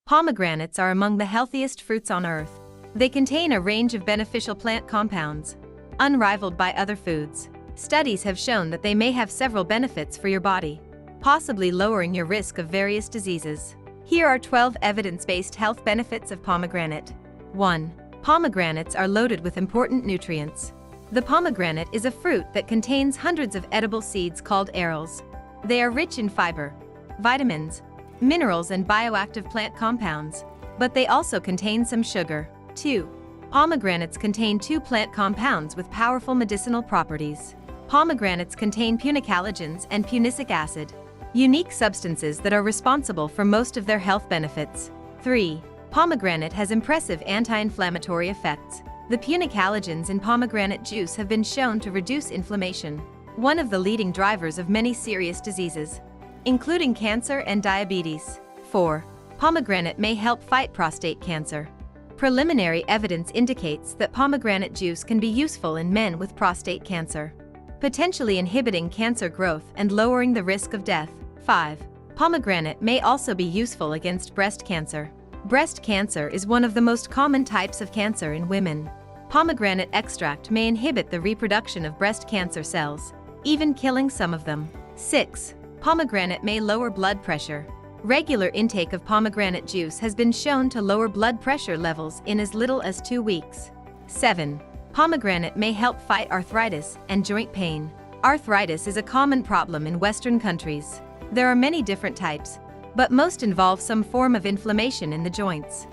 Pomegranates are among the healthiest fruits on earth. They contain a range of beneficial plant compounds, unrivaled by other foods. Studies have shown that they may have several benefits for your body, possibly lowering your risk of various diseases. Here are 12 evidence-based health benefits of pomegranate. 1. Pomegranates are loaded with important nutrients. The pomegranate is a fruit that contains hundreds of edible seeds called arils. They are rich in fiber, vitamins, minerals and bioactive plant compounds, but they also contain some sugar. 2. Pomegranates contain two plant compounds with powerful medicinal properties. Pomegranates contain punicalagins and punicic acid, unique substances that are responsible for most of their health benefits. 3. Pomegranate has impressive anti-inflammatory effects. The punicalagins in pomegranate juice have been shown to reduce inflammation, one of the leading drivers of many serious diseases, including cancer and diabetes. 4. Pomegranate may help fight prostate cancer. Preliminary evidence indicates that pomegranate juice can be useful in men with prostate cancer, potentially inhibiting cancer growth and lowering the risk of death. 5. Pomegranate may also be useful against breast cancer. Breast cancer is one of the most common types of cancer in women. Pomegranate extract may inhibit the reproduction of breast cancer cells, even killing some of them. 6. Pomegranate may lower blood pressure. Regular intake of pomegranate juice has been shown to lower blood pressure levels in as little as 2 weeks. 7. Pomegranate may help fight arthritis and joint pain. Arthritis is a common problem in Western countries. There are many different types, but most involve some form of inflammation in the joints.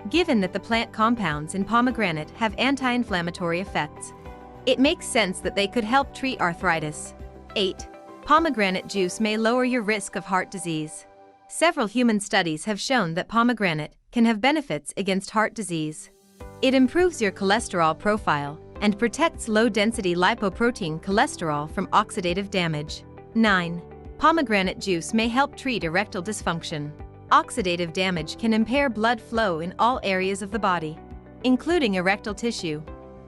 Given that the plant compounds in pomegranate have anti-inflammatory effects, it makes sense that they could help treat arthritis. 8. Pomegranate juice may lower your risk of heart disease. Several human studies have shown that pomegranate can have benefits against heart disease. It improves your cholesterol profile and protects low-density lipoprotein cholesterol from oxidative damage. 9. Pomegranate juice may help treat erectile dysfunction. Oxidative damage can impair blood flow in all areas of the body, including erectile tissue.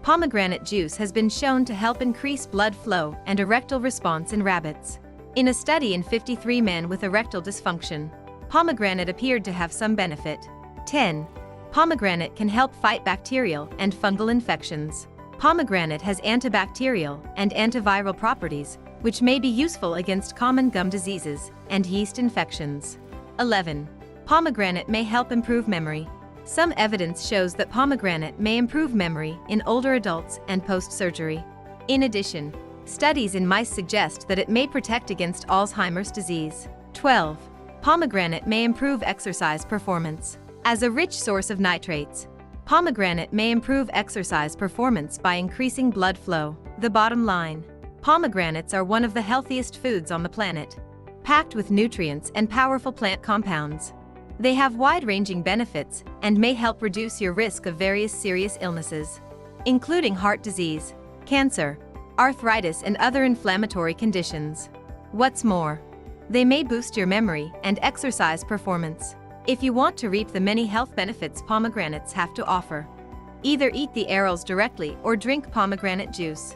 Pomegranate juice has been shown to help increase blood flow and erectile response in rabbits. In a study in 53 men with erectile dysfunction, pomegranate appeared to have some benefit. 10. Pomegranate can help fight bacterial and fungal infections. Pomegranate has antibacterial and antiviral properties, which may be useful against common gum diseases and yeast infections. 11. Pomegranate may help improve memory. Some evidence shows that pomegranate may improve memory in older adults and post-surgery. In addition, studies in mice suggest that it may protect against Alzheimer's disease. 12. Pomegranate may improve exercise performance. As a rich source of nitrates, pomegranate may improve exercise performance by increasing blood flow. The bottom line: pomegranates are one of the healthiest foods on the planet, packed with nutrients and powerful plant compounds. They have wide-ranging benefits and may help reduce your risk of various serious illnesses, including heart disease, cancer, arthritis and other inflammatory conditions. What's more, they may boost your memory and exercise performance. If you want to reap the many health benefits pomegranates have to offer, either eat the arils directly or drink pomegranate juice.